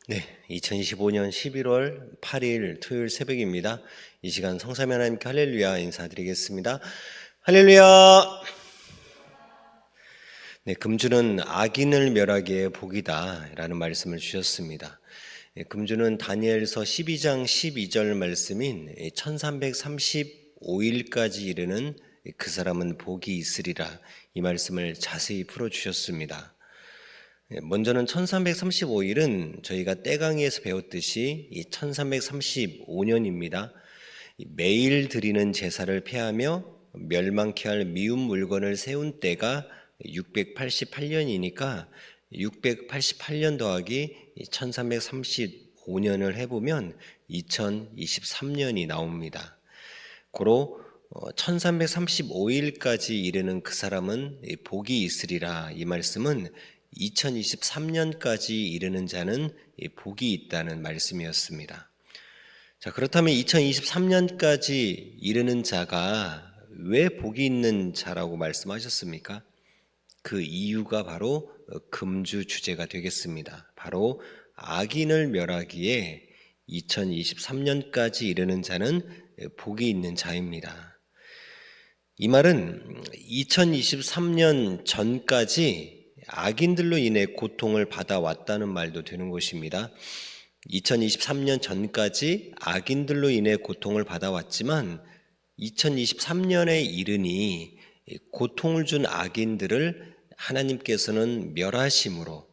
네, 2025년 11월 8일 토요일 새벽입니다. 이 시간 성삼위 하나님께 할렐루야 인사드리겠습니다. 할렐루야! 네, 금주는 악인을 멸하기에 복이다 라는 말씀을 주셨습니다. 금주는 다니엘서 12장 12절 말씀인 1335일까지 이르는 그 사람은 복이 있으리라, 이 말씀을 자세히 풀어주셨습니다. 먼저는 1335일은 저희가 떼강의에서 배웠듯이 이 1335년입니다. 매일 드리는 제사를 폐하며 멸망케 할 미운 물건을 세운 때가 688년이니까 688년 더하기 1335년을 해보면 2023년이 나옵니다. 고로 1335일까지 이르는 그 사람은 복이 있으리라, 이 말씀은 2023년까지 이르는 자는 복이 있다는 말씀이었습니다. 자, 그렇다면 2023년까지 이르는 자가 왜 복이 있는 자라고 말씀하셨습니까? 그 이유가 바로 금주 주제가 되겠습니다. 바로 악인을 멸하기에 2023년까지 이르는 자는 복이 있는 자입니다. 이 말은 2023년 전까지 악인들로 인해 고통을 받아왔다는 말도 되는 것입니다. 2023년 전까지 악인들로 인해 고통을 받아왔지만 2023년에 이르니 고통을 준 악인들을 하나님께서는 멸하심으로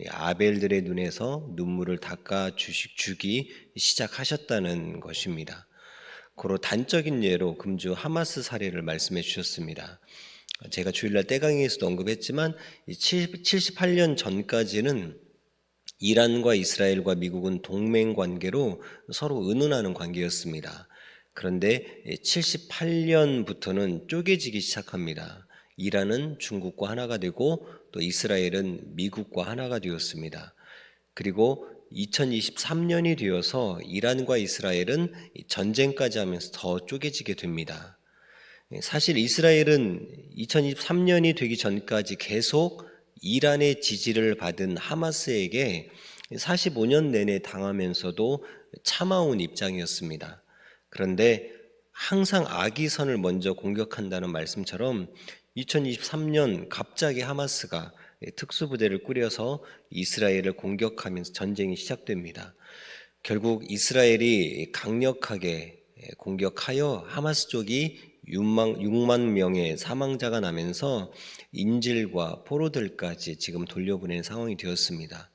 아벨들의 눈에서 눈물을 닦아주기 시작하셨다는 것입니다. 고로 단적인 예로 금주 하마스 사례를 말씀해 주셨습니다. 제가 주일날 떼강의에서도 언급했지만 78년 전까지는 이란과 이스라엘과 미국은 동맹 관계로 서로 의논하는 관계였습니다. 그런데 78년부터는 쪼개지기 시작합니다. 이란은 중국과 하나가 되고 또 이스라엘은 미국과 하나가 되었습니다. 그리고 2023년이 되어서 이란과 이스라엘은 전쟁까지 하면서 더 쪼개지게 됩니다. 사실 이스라엘은 2023년이 되기 전까지 계속 이란의 지지를 받은 하마스에게 45년 내내 당하면서도 참아온 입장이었습니다. 그런데 항상 악의 선을 먼저 공격한다는 말씀처럼 2023년 갑자기 하마스가 특수부대를 꾸려서 이스라엘을 공격하면서 전쟁이 시작됩니다. 결국 이스라엘이 강력하게 공격하여 하마스 쪽이 6만 명의 사망자가 나면서 인질과 포로들까지 지금 돌려보낸 상황이 되었습니다.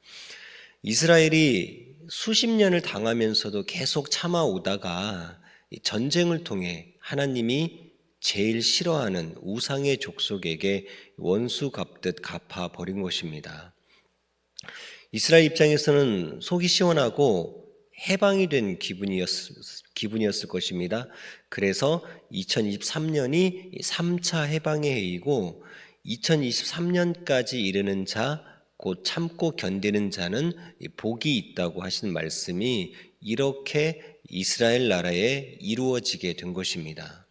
이스라엘이 수십 년을 당하면서도 계속 참아오다가 전쟁을 통해 하나님이 제일 싫어하는 우상의 족속에게 원수 갚듯 갚아버린 것입니다. 이스라엘 입장에서는 속이 시원하고 해방이 된 기분이었을 것입니다. 그래서 2023년이 3차 해방의 해이고 2023년까지 이르는 자, 곧 참고 견디는 자는 복이 있다고 하신 말씀이 이렇게 이스라엘 나라에 이루어지게 된 것입니다.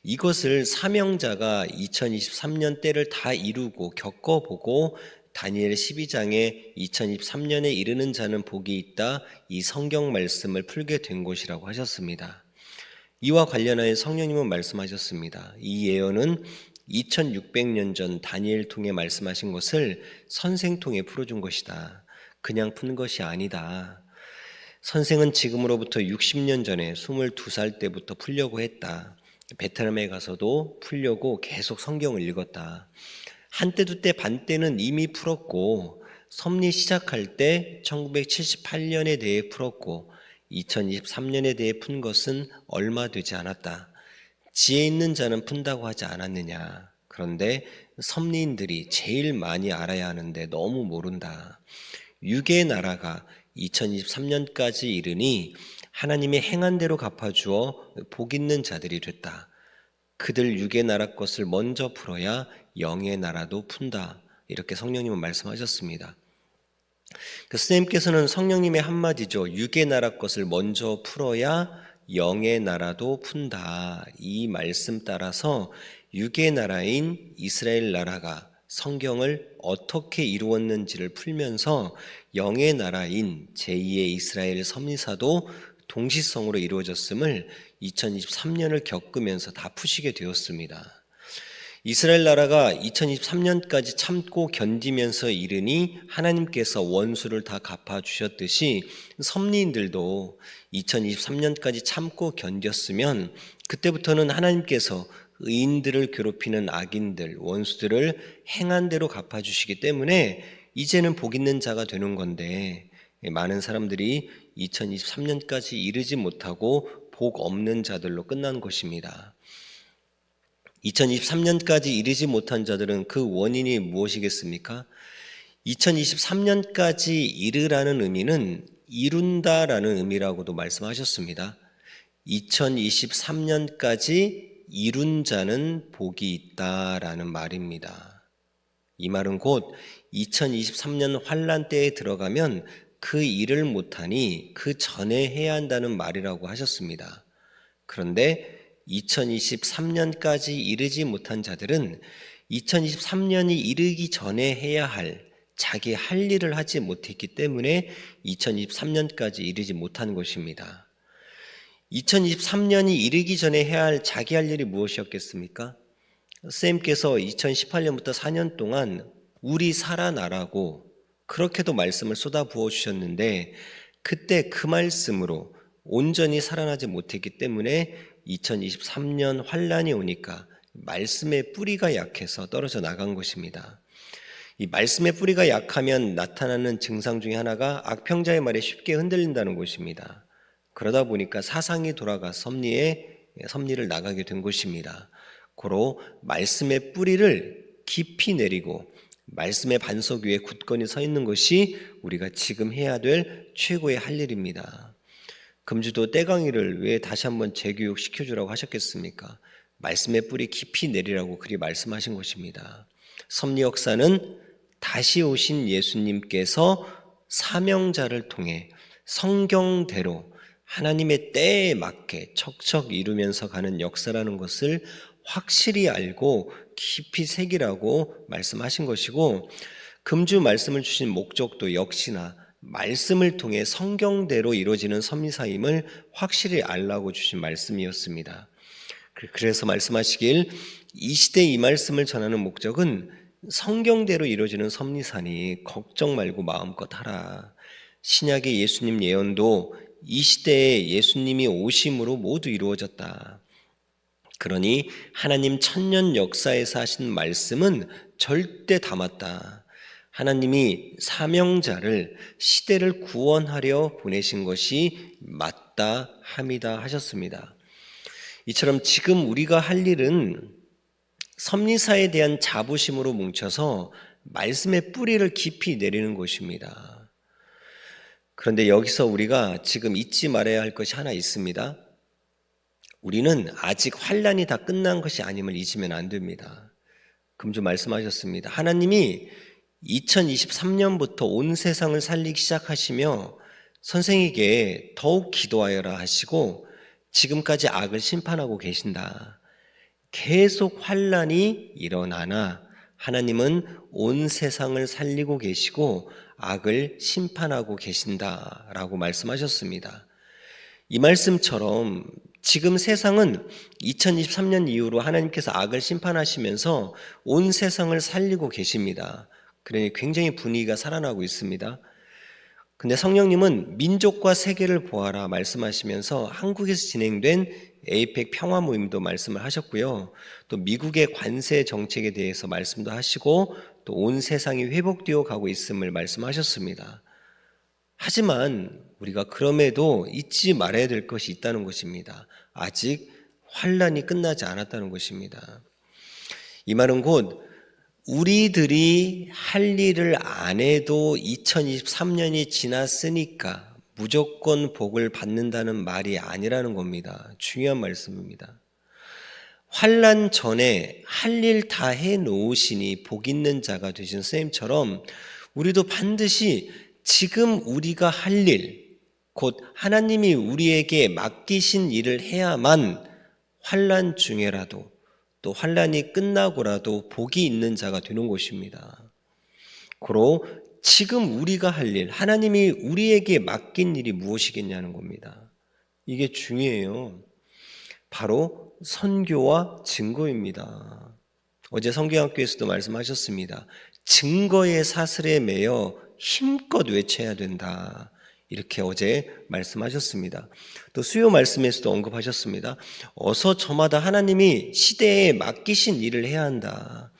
이것을 사명자가 2023년 때를 다 이루고 겪어보고 다니엘 12장에 2023년에 이르는 자는 복이 있다, 이 성경 말씀을 풀게 된 것이라고 하셨습니다. 이와 관련하여 성령님은 말씀하셨습니다. 이 예언은 2600년 전 다니엘 통해 말씀하신 것을 선생 통해 풀어준 것이다. 그냥 푼 것이 아니다. 선생은 지금으로부터 60년 전에 22살 때부터 풀려고 했다. 베트남에 가서도 풀려고 계속 성경을 읽었다. 한때도 때 반때는 이미 풀었고 섭리 시작할 때 1978년에 대해 풀었고 2023년에 대해 푼 것은 얼마 되지 않았다. 지혜 있는 자는 푼다고 하지 않았느냐. 그런데 섭리인들이 제일 많이 알아야 하는데 너무 모른다. 육의 나라가 2023년까지 이르니 하나님의 행한 대로 갚아주어 복 있는 자들이 됐다. 그들 육의 나라 것을 먼저 풀어야 영의 나라도 푼다. 이렇게 성령님은 말씀하셨습니다. 선생님께서는 성령님의 한마디죠. 육의 나라 것을 먼저 풀어야 영의 나라도 푼다. 이 말씀 따라서 육의 나라인 이스라엘 나라가 성경을 어떻게 이루었는지를 풀면서 영의 나라인 제2의 이스라엘 섭리사도 동시성으로 이루어졌음을 2023년을 겪으면서 다 푸시게 되었습니다. 이스라엘 나라가 2023년까지 참고 견디면서 이르니 하나님께서 원수를 다 갚아주셨듯이 섭리인들도 2023년까지 참고 견뎠으면 그때부터는 하나님께서 의인들을 괴롭히는 악인들, 원수들을 행한 대로 갚아주시기 때문에 이제는 복 있는 자가 되는 건데 많은 사람들이 2023년까지 이르지 못하고 복 없는 자들로 끝난 것입니다. 2023년까지 이르지 못한 자들은 그 원인이 무엇이겠습니까? 2023년까지 이르라는 의미는 이룬다라는 의미라고도 말씀하셨습니다. 2023년까지 이룬 자는 복이 있다라는 말입니다. 이 말은 곧 2023년 환란 때에 들어가면 그 일을 못하니 그 전에 해야 한다는 말이라고 하셨습니다. 그런데 2023년까지 이르지 못한 자들은 2023년이 이르기 전에 해야 할 자기 할 일을 하지 못했기 때문에 2023년까지 이르지 못한 것입니다. 2023년이 이르기 전에 해야 할 자기 할 일이 무엇이었겠습니까? 선생님께서 2018년부터 4년 동안 우리 살아나라고 그렇게도 말씀을 쏟아부어 주셨는데 그때 그 말씀으로 온전히 살아나지 못했기 때문에 2023년 환란이 오니까 말씀의 뿌리가 약해서 떨어져 나간 것입니다. 이 말씀의 뿌리가 약하면 나타나는 증상 중에 하나가 악평자의 말에 쉽게 흔들린다는 것입니다. 그러다 보니까 사상이 돌아가 섭리를 나가게 된 것입니다. 고로 말씀의 뿌리를 깊이 내리고 말씀의 반석 위에 굳건히 서 있는 것이 우리가 지금 해야 될 최고의 할 일입니다. 금주도 떼강이를 왜 다시 한번 재교육 시켜주라고 하셨겠습니까? 말씀의 뿌리 깊이 내리라고 그리 말씀하신 것입니다. 섭리 역사는 다시 오신 예수님께서 사명자를 통해 성경대로 하나님의 때에 맞게 척척 이루면서 가는 역사라는 것을 확실히 알고 깊이 새기라고 말씀하신 것이고, 금주 말씀을 주신 목적도 역시나 말씀을 통해 성경대로 이루어지는 섭리사임을 확실히 알라고 주신 말씀이었습니다. 그래서 말씀하시길 이 시대에 이 말씀을 전하는 목적은 성경대로 이루어지는 섭리사니 걱정 말고 마음껏 하라. 신약의 예수님 예언도 이 시대에 예수님이 오심으로 모두 이루어졌다. 그러니 하나님 천년 역사에서 하신 말씀은 절대 다 맞다. 하나님이 사명자를 시대를 구원하려 보내신 것이 맞다 함이다 하셨습니다. 이처럼 지금 우리가 할 일은 섭리사에 대한 자부심으로 뭉쳐서 말씀의 뿌리를 깊이 내리는 것입니다. 그런데 여기서 우리가 지금 잊지 말아야 할 것이 하나 있습니다. 우리는 아직 환란이 다 끝난 것이 아님을 잊으면 안 됩니다. 금주 말씀하셨습니다. 하나님이 2023년부터 온 세상을 살리기 시작하시며 선생에게 더욱 기도하여라 하시고 지금까지 악을 심판하고 계신다. 계속 환란이 일어나나 하나님은 온 세상을 살리고 계시고 악을 심판하고 계신다라고 말씀하셨습니다. 이 말씀처럼 지금 세상은 2023년 이후로 하나님께서 악을 심판하시면서 온 세상을 살리고 계십니다. 그러니 굉장히 분위기가 살아나고 있습니다. 근데 성령님은 민족과 세계를 보아라 말씀하시면서 한국에서 진행된 에이펙 평화 모임도 말씀을 하셨고요. 또 미국의 관세 정책에 대해서 말씀도 하시고 또 온 세상이 회복되어 가고 있음을 말씀하셨습니다. 하지만 우리가 그럼에도 잊지 말아야 될 것이 있다는 것입니다. 아직 환란이 끝나지 않았다는 것입니다. 이 말은 곧 우리들이 할 일을 안 해도 2023년이 지났으니까 무조건 복을 받는다는 말이 아니라는 겁니다. 중요한 말씀입니다. 환란 전에 할 일 다 해놓으시니 복 있는 자가 되신 선생님처럼 우리도 반드시 지금 우리가 할 일, 곧 하나님이 우리에게 맡기신 일을 해야만 환란 중에라도 또 환란이 끝나고라도 복이 있는 자가 되는 것입니다. 고로 지금 우리가 할 일, 하나님이 우리에게 맡긴 일이 무엇이겠냐는 겁니다. 이게 중요해요. 바로 선교와 증거입니다. 어제 성경학교에서도 말씀하셨습니다. 증거의 사슬에 매여 힘껏 외쳐야 된다. 이렇게 어제 말씀하셨습니다. 또 수요 말씀에서도 언급하셨습니다. 어서 저마다 하나님이 시대에 맡기신 일을 해야 한다.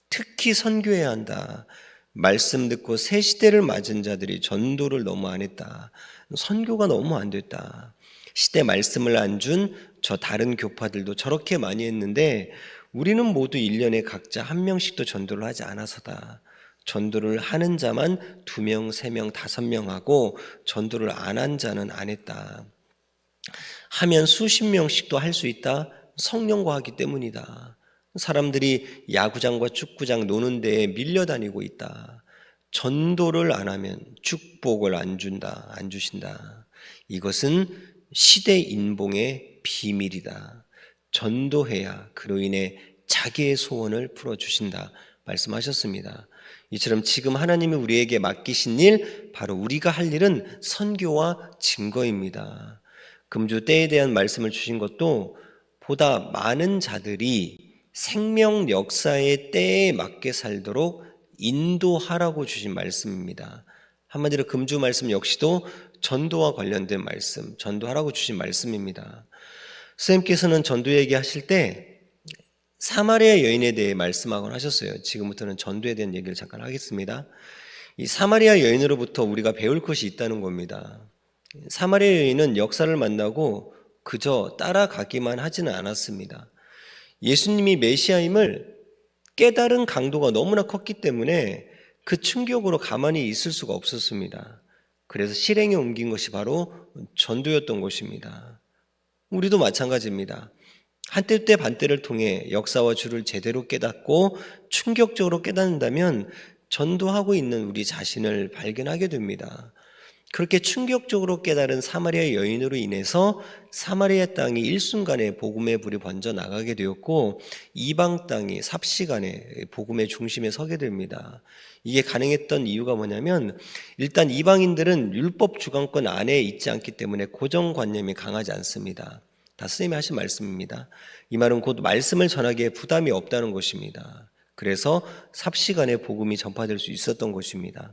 특히 선교해야 한다. 말씀 듣고 새 시대를 맞은 자들이 전도를 너무 안 했다. 선교가 너무 안 됐다. 시대 말씀을 안 준 저 다른 교파들도 저렇게 많이 했는데 우리는 모두 1년에 각자 한 명씩도 전도를 하지 않아서다. 전도를 하는 자만 2명, 3명, 5명 하고 전도를 안 한 자는 안 했다. 하면 수십 명씩도 할 수 있다. 성령과 하기 때문이다. 사람들이 야구장과 축구장 노는 데에 밀려다니고 있다. 전도를 안 하면 축복을 안 준다. 안 주신다. 이것은 시대 인봉의 비밀이다. 전도해야 그로 인해 자기의 소원을 풀어주신다. 말씀하셨습니다. 이처럼 지금 하나님이 우리에게 맡기신 일, 바로 우리가 할 일은 선교와 증거입니다. 금주 때에 대한 말씀을 주신 것도 보다 많은 자들이 생명 역사의 때에 맞게 살도록 인도하라고 주신 말씀입니다. 한마디로 금주 말씀 역시도 전도와 관련된 말씀, 전도하라고 주신 말씀입니다. 선생님께서는 전도 얘기하실 때 사마리아 여인에 대해 말씀하곤 하셨어요. 지금부터는 전도에 대한 얘기를 잠깐 하겠습니다. 이 사마리아 여인으로부터 우리가 배울 것이 있다는 겁니다. 사마리아 여인은 역사를 만나고 그저 따라가기만 하지는 않았습니다. 예수님이 메시아임을 깨달은 강도가 너무나 컸기 때문에 그 충격으로 가만히 있을 수가 없었습니다. 그래서 실행에 옮긴 것이 바로 전도였던 것입니다. 우리도 마찬가지입니다. 한때 때 반때를 통해 역사와 주를 제대로 깨닫고 충격적으로 깨닫는다면 전도하고 있는 우리 자신을 발견하게 됩니다. 그렇게 충격적으로 깨달은 사마리아 여인으로 인해서 사마리아 땅이 일순간에 복음의 불이 번져 나가게 되었고 이방 땅이 삽시간에 복음의 중심에 서게 됩니다. 이게 가능했던 이유가 뭐냐면 일단 이방인들은 율법 주관권 안에 있지 않기 때문에 고정관념이 강하지 않습니다. 다 스님이 하신 말씀입니다. 이 말은 곧 말씀을 전하기에 부담이 없다는 것입니다. 그래서 삽시간에 복음이 전파될 수 있었던 것입니다.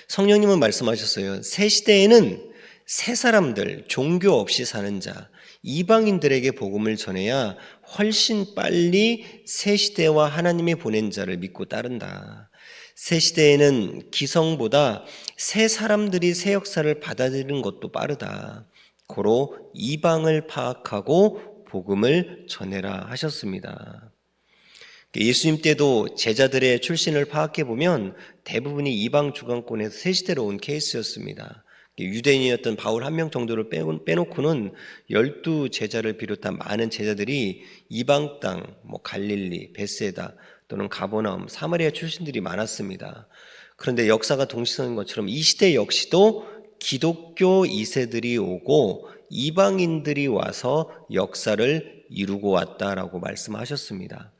성령님은 말씀하셨어요. 새 시대에는 새 사람들, 종교 없이 사는 자, 이방인들에게 복음을 전해야 훨씬 빨리 새 시대와 하나님이 보낸 자를 믿고 따른다. 새 시대에는 기성보다 새 사람들이 새 역사를 받아들이는 것도 빠르다. 고로 이방을 파악하고 복음을 전해라 하셨습니다. 예수님 때도 제자들의 출신을 파악해 보면 대부분이 이방 주관권에서 새 시대로 온 케이스였습니다. 유대인이었던 바울 한 명 정도를 빼놓고는 12 제자를 비롯한 많은 제자들이 이방 땅, 갈릴리, 베세다 또는 가버나움, 사마리아 출신들이 많았습니다. 그런데 역사가 동시서인 것처럼 이 시대 역시도 기독교 2세들이 오고 이방인들이 와서 역사를 이루고 왔다라고 말씀하셨습니다.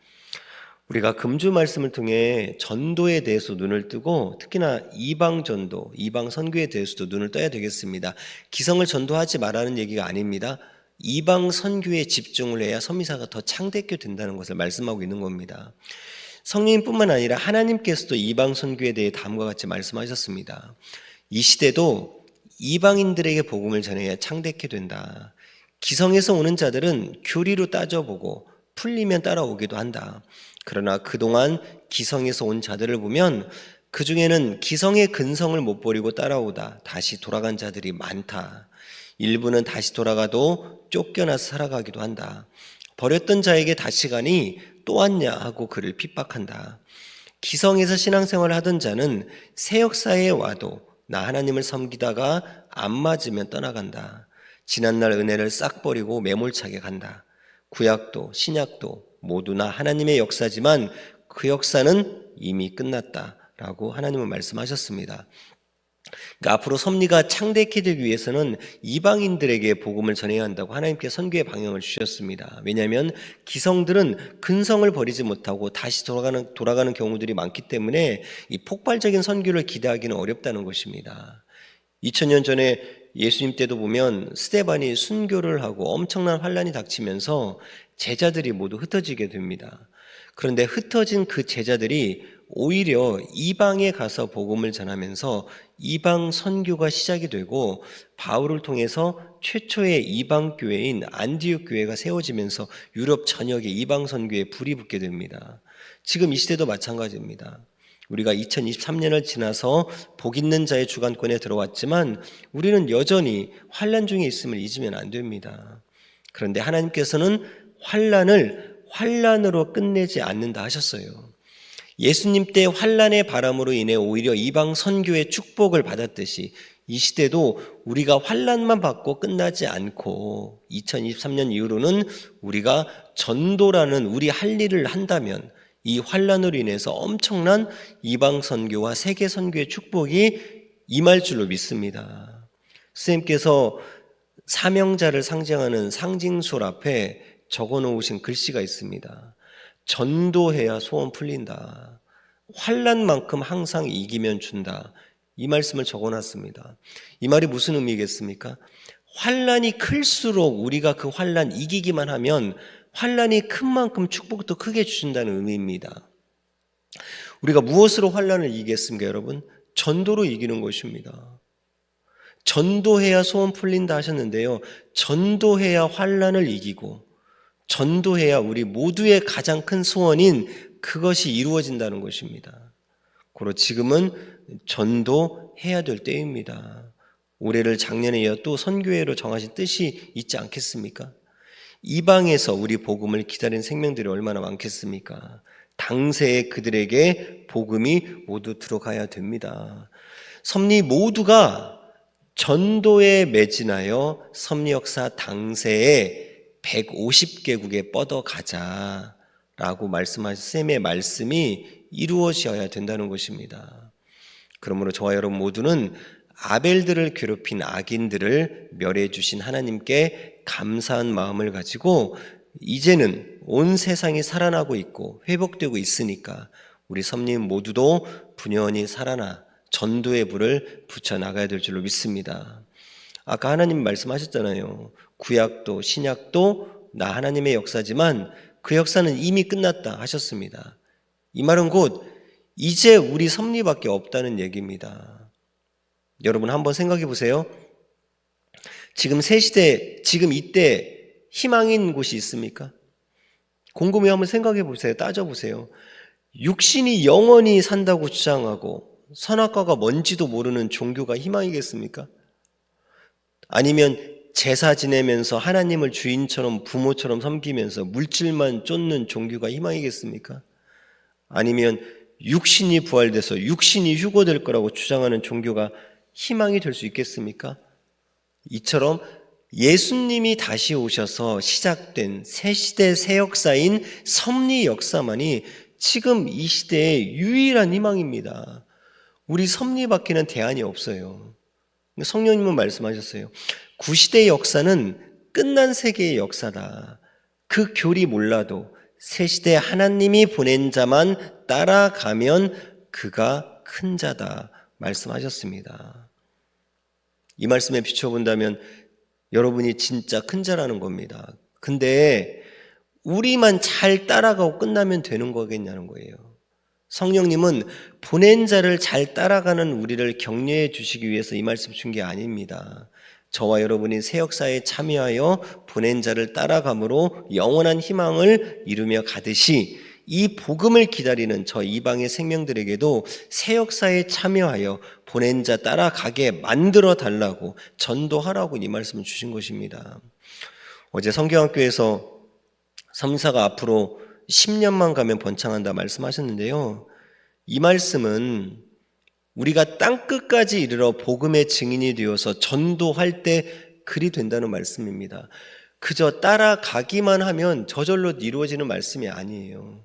우리가 금주 말씀을 통해 전도에 대해서 눈을 뜨고 특히나 이방 전도, 이방 선교에 대해서도 눈을 떠야 되겠습니다. 기성을 전도하지 말라는 얘기가 아닙니다. 이방 선교에 집중을 해야 선미사가 더 창대케 된다는 것을 말씀하고 있는 겁니다. 성령님뿐만 아니라 하나님께서도 이방 선교에 대해 다음과 같이 말씀하셨습니다. 이 시대도 이방인들에게 복음을 전해야 창대케 된다. 기성에서 오는 자들은 교리로 따져보고 풀리면 따라오기도 한다. 그러나 그동안 기성에서 온 자들을 보면 그 중에는 기성의 근성을 못 버리고 따라오다 다시 돌아간 자들이 많다. 일부는 다시 돌아가도 쫓겨나서 살아가기도 한다. 버렸던 자에게 다시 가니 또 왔냐 하고 그를 핍박한다. 기성에서 신앙생활을 하던 자는 새 역사에 와도 나 하나님을 섬기다가 안 맞으면 떠나간다. 지난날 은혜를 싹 버리고 매몰차게 간다. 구약도 신약도 모두나 하나님의 역사지만 그 역사는 이미 끝났다라고 하나님은 말씀하셨습니다. 그러니까 앞으로 섭리가 창대케 되기 위해서는 이방인들에게 복음을 전해야 한다고 하나님께 선교의 방향을 주셨습니다. 왜냐하면 기성들은 근성을 버리지 못하고 다시 돌아가는 경우들이 많기 때문에 이 폭발적인 선교를 기대하기는 어렵다는 것입니다. 2000년 전에 예수님 때도 보면 스데반이 순교를 하고 엄청난 환란이 닥치면서 제자들이 모두 흩어지게 됩니다. 그런데 흩어진 그 제자들이 오히려 이방에 가서 복음을 전하면서 이방 선교가 시작이 되고 바울을 통해서 최초의 이방 교회인 안디옥 교회가 세워지면서 유럽 전역에 이방 선교에 불이 붙게 됩니다. 지금 이 시대도 마찬가지입니다. 우리가 2023년을 지나서 복 있는 자의 주관권에 들어왔지만 우리는 여전히 환난 중에 있음을 잊으면 안 됩니다. 그런데 하나님께서는 환난을 환난으로 끝내지 않는다 하셨어요. 예수님 때 환난의 바람으로 인해 오히려 이방 선교의 축복을 받았듯이 이 시대도 우리가 환난만 받고 끝나지 않고 2023년 이후로는 우리가 전도라는 우리 할 일을 한다면 이 환난으로 인해서 엄청난 이방 선교와 세계 선교의 축복이 임할 줄로 믿습니다. 선생님께서 사명자를 상징하는 상징술 앞에 적어 놓으신 글씨가 있습니다. 전도해야 소원 풀린다. 환난만큼 항상 이기면 준다. 이 말씀을 적어 놨습니다. 이 말이 무슨 의미겠습니까? 환난이 클수록 우리가 그 환난 이기기만 하면 환난이 큰 만큼 축복도 크게 주신다는 의미입니다. 우리가 무엇으로 환난을 이기겠습니까, 여러분? 전도로 이기는 것입니다. 전도해야 소원 풀린다 하셨는데요. 전도해야 환난을 이기고 전도해야 우리 모두의 가장 큰 소원인 그것이 이루어진다는 것입니다. 그리고 지금은 전도해야 될 때입니다. 올해를 작년에 이어 또 선교회로 정하신 뜻이 있지 않겠습니까? 이방에서 우리 복음을 기다린 생명들이 얼마나 많겠습니까? 당세에 그들에게 복음이 모두 들어가야 됩니다. 섭리 모두가 전도에 매진하여 섭리 역사 당세에 150개국에 뻗어가자라고 말씀하신 쌤의 말씀이 이루어져야 된다는 것입니다. 그러므로 저와 여러분 모두는 아벨들을 괴롭힌 악인들을 멸해 주신 하나님께 감사한 마음을 가지고 이제는 온 세상이 살아나고 있고 회복되고 있으니까 우리 섭님 모두도 분연히 살아나 전도의 불을 붙여나가야 될 줄로 믿습니다. 아까 하나님 말씀하셨잖아요. 구약도 신약도 나 하나님의 역사지만 그 역사는 이미 끝났다 하셨습니다. 이 말은 곧 이제 우리 섭리밖에 없다는 얘기입니다. 여러분 한번 생각해 보세요. 지금 새 시대, 지금 이때 희망인 곳이 있습니까? 곰곰이 한번 생각해 보세요. 따져보세요. 육신이 영원히 산다고 주장하고 선악과가 뭔지도 모르는 종교가 희망이겠습니까? 아니면 제사 지내면서 하나님을 주인처럼 부모처럼 섬기면서 물질만 쫓는 종교가 희망이겠습니까? 아니면 육신이 부활돼서 육신이 휴거될 거라고 주장하는 종교가 희망이 될 수 있겠습니까? 이처럼 예수님이 다시 오셔서 시작된 새 시대 새 역사인 섭리 역사만이 지금 이 시대의 유일한 희망입니다. 우리 섭리밖에는 대안이 없어요. 성령님은 말씀하셨어요. 구시대의 역사는 끝난 세계의 역사다. 그 교리 몰라도 새 시대 하나님이 보낸 자만 따라가면 그가 큰 자다 말씀하셨습니다. 이 말씀에 비춰본다면 여러분이 진짜 큰 자라는 겁니다. 근데 우리만 잘 따라가고 끝나면 되는 거겠냐는 거예요. 성령님은 보낸 자를 잘 따라가는 우리를 격려해 주시기 위해서 이 말씀 준 게 아닙니다. 저와 여러분이 새 역사에 참여하여 보낸 자를 따라감으로 영원한 희망을 이루며 가듯이 이 복음을 기다리는 저 이방의 생명들에게도 새 역사에 참여하여 보낸 자 따라가게 만들어 달라고 전도하라고 이 말씀을 주신 것입니다. 어제 성경학교에서 섬사가 앞으로 10년만 가면 번창한다 말씀하셨는데요. 이 말씀은 우리가 땅끝까지 이르러 복음의 증인이 되어서 전도할 때 그리 된다는 말씀입니다. 그저 따라가기만 하면 저절로 이루어지는 말씀이 아니에요.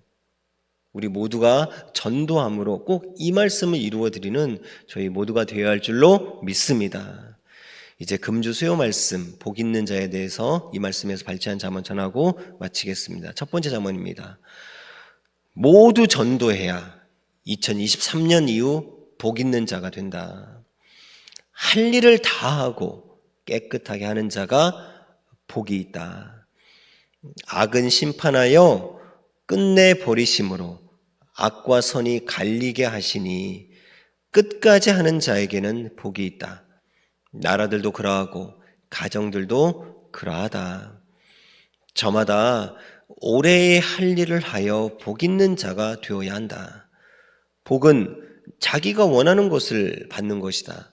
우리 모두가 전도함으로 꼭 이 말씀을 이루어 드리는 저희 모두가 되어야 할 줄로 믿습니다. 이제 금주 수요 말씀, 복 있는 자에 대해서 이 말씀에서 발췌한 잠언 전하고 마치겠습니다. 첫 번째 잠언입니다. 모두 전도해야 2023년 이후 복 있는 자가 된다. 할 일을 다 하고 깨끗하게 하는 자가 복이 있다. 악은 심판하여 끝내 버리심으로 악과 선이 갈리게 하시니 끝까지 하는 자에게는 복이 있다. 나라들도 그러하고 가정들도 그러하다. 저마다 올해의 할 일을 하여 복 있는 자가 되어야 한다. 복은 자기가 원하는 것을 받는 것이다.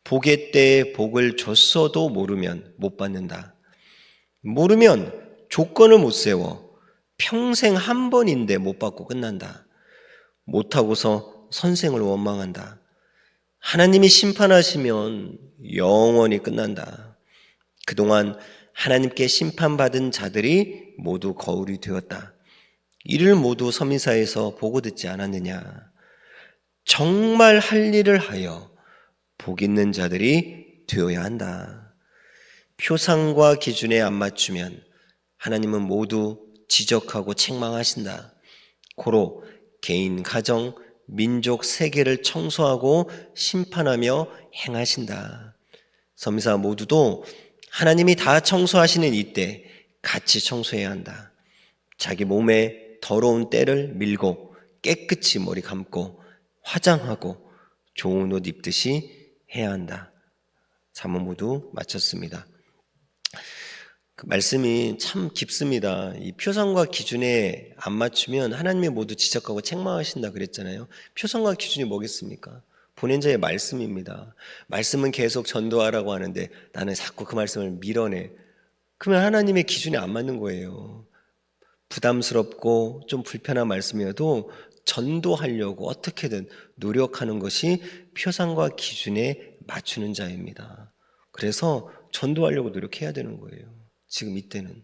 복의 때에 복을 줬어도 모르면 못 받는다. 모르면 조건을 못 세워 평생 한 번인데 못 받고 끝난다. 못하고서 선생을 원망한다. 하나님이 심판하시면 영원히 끝난다. 그동안 하나님께 심판받은 자들이 모두 거울이 되었다. 이를 모두 서민사에서 보고 듣지 않았느냐. 정말 할 일을 하여 복 있는 자들이 되어야 한다. 표상과 기준에 안 맞추면 하나님은 모두 지적하고 책망하신다. 고로 개인, 가정, 민족, 세계를 청소하고 심판하며 행하신다. 섬사 모두도 하나님이 다 청소하시는 이때 같이 청소해야 한다. 자기 몸에 더러운 때를 밀고 깨끗이 머리 감고 화장하고 좋은 옷 입듯이 해야 한다. 잠언 모두 마쳤습니다. 그 말씀이 참 깊습니다. 이 표상과 기준에 안 맞추면 하나님이 모두 지적하고 책망하신다 그랬잖아요. 표상과 기준이 뭐겠습니까? 보낸 자의 말씀입니다. 말씀은 계속 전도하라고 하는데 나는 자꾸 그 말씀을 밀어내. 그러면 하나님의 기준에 안 맞는 거예요. 부담스럽고 좀 불편한 말씀이어도 전도하려고 어떻게든 노력하는 것이 표상과 기준에 맞추는 자입니다. 그래서 전도하려고 노력해야 되는 거예요. 지금 이때는.